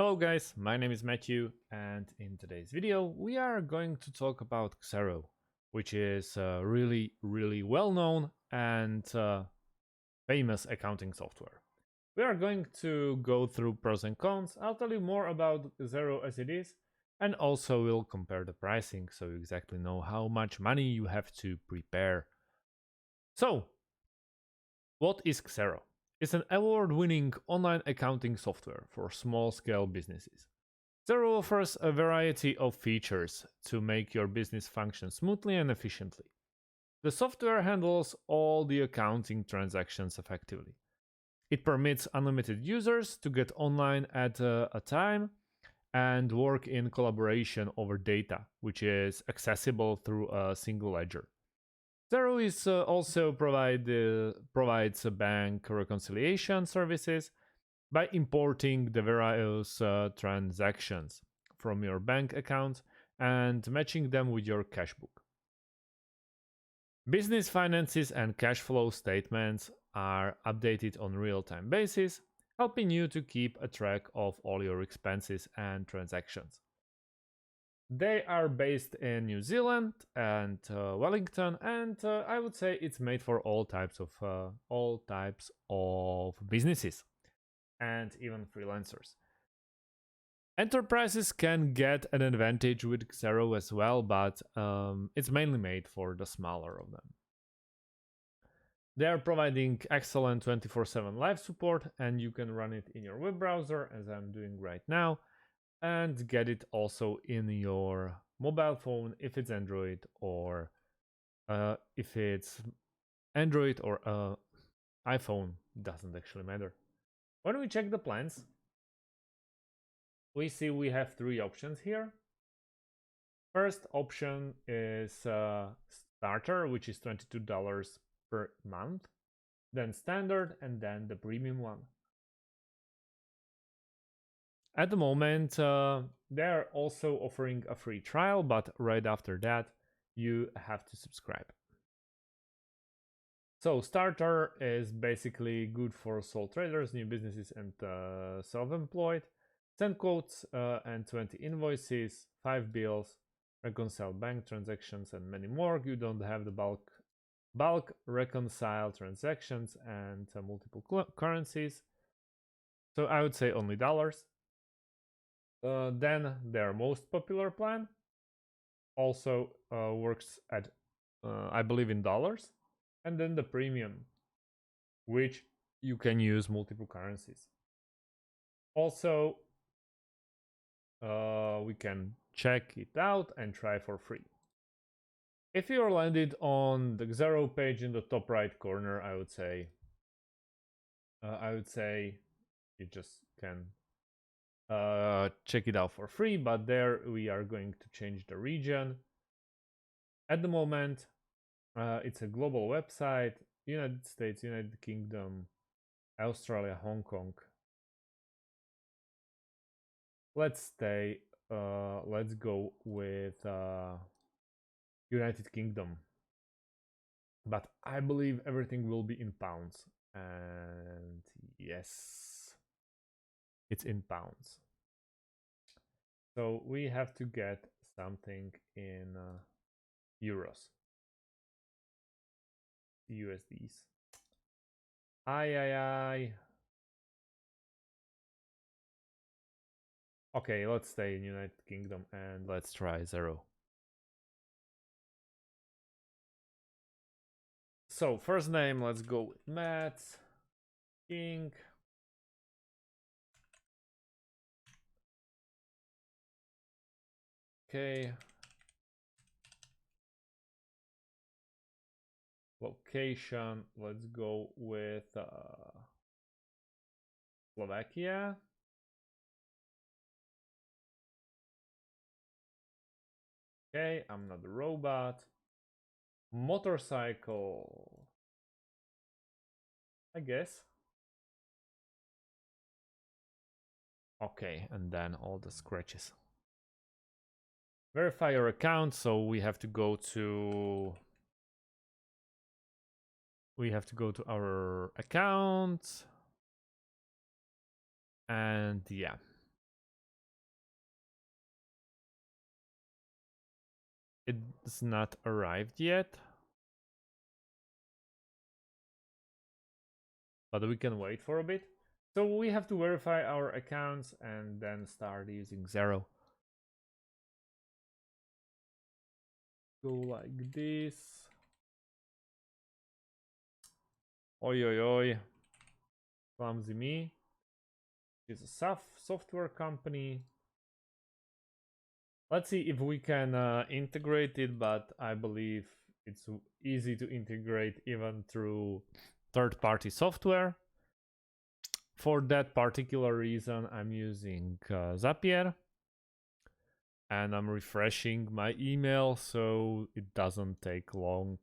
Hello guys, my name is Matthew, and in today's video we are going to talk about Xero, which is a really well known and famous accounting software. We are going to go through pros and cons. I'll tell you more about Xero as it is, and also we'll compare the pricing so you exactly know how much money you have to prepare. So, what is Xero? It's an award-winning online accounting software for small-scale businesses. Xero offers a variety of features to make your business function smoothly and efficiently. The software handles all the accounting transactions effectively. It permits unlimited users to get online at a time and work in collaboration over data, which is accessible through a single ledger. Xero is also provides bank reconciliation services by importing the various transactions from your bank account and matching them with your cash book. Business finances and cash flow statements are updated on real-time basis, helping you to keep a track of all your expenses and transactions. They are based in New Zealand and Wellington, and I would say it's made for all types of businesses and even freelancers. Enterprises can get an advantage with Xero as well, but it's mainly made for the smaller of them. They are providing excellent 24/7 live support, and you can run it in your web browser, as I'm doing right now, and get it also in your mobile phone if it's Android, or if it's Android or iPhone, doesn't actually matter. When we check the plans, we see we have three options here. First option is starter, which is $22 per month, then standard, and then the premium one. At the moment, they're also offering a free trial, but right after that, you have to subscribe. So starter is basically good for sole traders, new businesses, and self-employed. 10 quotes and 20 invoices, 5 bills, reconcile bank transactions, and many more. You don't have the bulk reconcile transactions and multiple currencies. So I would say only dollars. Then their most popular plan also works at, I believe, in dollars. And then the premium, which you can use multiple currencies. Also, we can check it out and try for free. If you are landed on the Xero page in the top right corner, I would say you just can check it out for free, but there we are going to change the region. At the moment, it's a global website: United States, United Kingdom, Australia, Hong Kong. Let's go with United Kingdom, but I believe everything will be in pounds, and yes, it's in pounds. So we have to get something in euros, USDs. Aye. Okay, let's stay in United Kingdom and let's try Xero. So first name, let's go with Matt King. Okay. Location, let's go with Slovakia. Okay, I'm not a robot. Motorcycle, I guess. Okay, and then all the scratches. Verify your account, so we have to go to our account, and yeah, it's not arrived yet, but we can wait for a bit. So we have to verify our accounts and then start using Xero. Go like this. Oi, oi, oi. Clumsy me. It's a software company. Let's see if we can integrate it, but I believe it's easy to integrate even through third-party software. For that particular reason, I'm using Zapier. And I'm refreshing my email so it doesn't take long.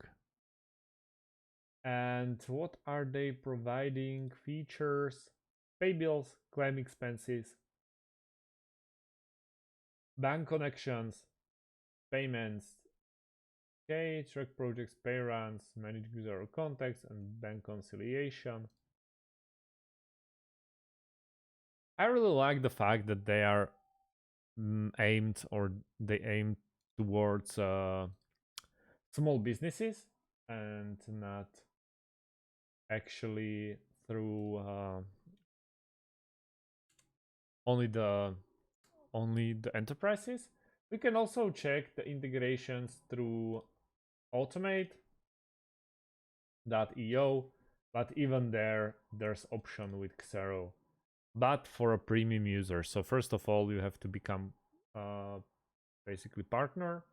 And what are they providing? Features, pay bills, claim expenses, bank connections, payments, okay, track projects, pay runs, manage user contacts, and bank conciliation. I really like the fact that they are aimed, or they aim towards small businesses and not actually through only the enterprises. We can also check the integrations through Automate.io, but even there's option with Xero, but for a premium user. So first of all, you have to become basically partner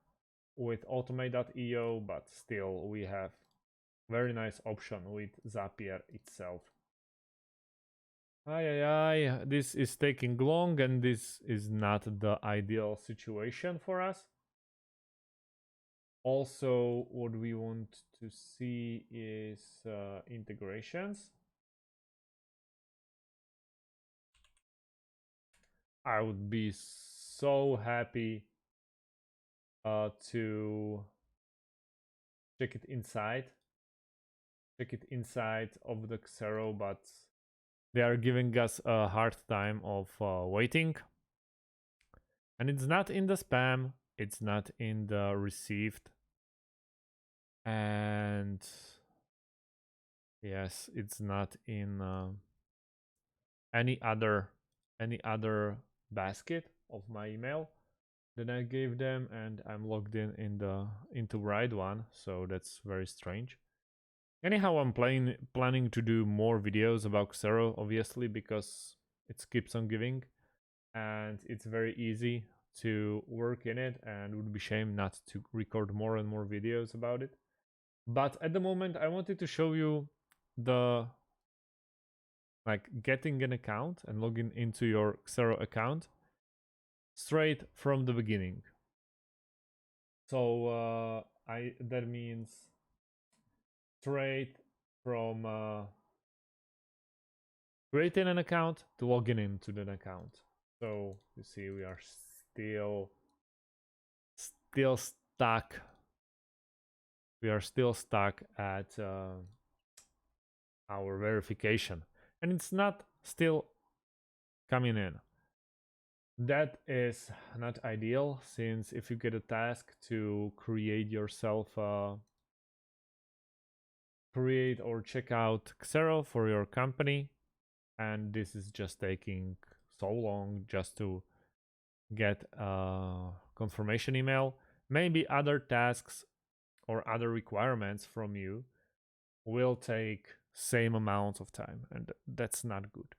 with Automate.io, but still we have very nice option with Zapier itself. Ay, this is taking long and this is not the ideal situation for us. Also, what we want to see is integrations. I would be so happy to check it inside of the Xero, but they are giving us a hard time of waiting. And it's not in the spam, it's not in the received. And yes, it's not in any other basket of my email that I gave them, and I'm logged into right one, so that's very strange. Anyhow, I'm planning to do more videos about Xero, obviously, because it keeps on giving and it's very easy to work in it, and it would be shame not to record more and more videos about it. But at the moment, I wanted to show you the getting an account and logging into your Xero account straight from the beginning. So that means straight from creating an account to logging into the account. So you see, we are still stuck. We are still stuck at our verification, and it's not still coming in. That is not ideal, since if you get a task to create yourself create or check out Xero for your company, and this is just taking so long just to get a confirmation email, maybe other tasks or other requirements from you will take same amount of time, and that's not good.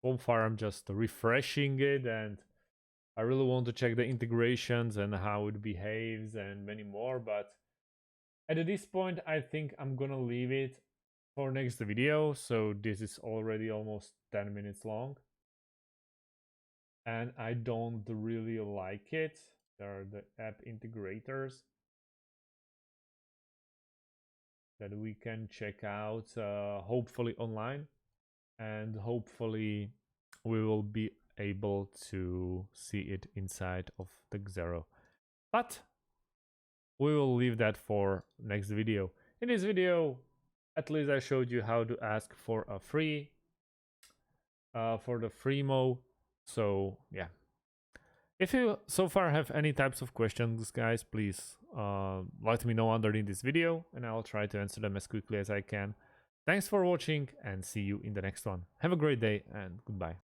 So far I'm just refreshing it, and I really want to check the integrations and how it behaves and many more, but at this point I think I'm gonna leave it for next video. So this is already almost 10 minutes long and I don't really like it. There are the app integrators that we can check out hopefully online, and hopefully we will be able to see it inside of the Xero. But we will leave that for next video. In this video, at least I showed you how to ask for a free for the free mo So yeah, if you so far have any types of questions, guys, please let me know underneath this video and I'll try to answer them as quickly as I can. Thanks for watching and see you in the next one. Have a great day and goodbye.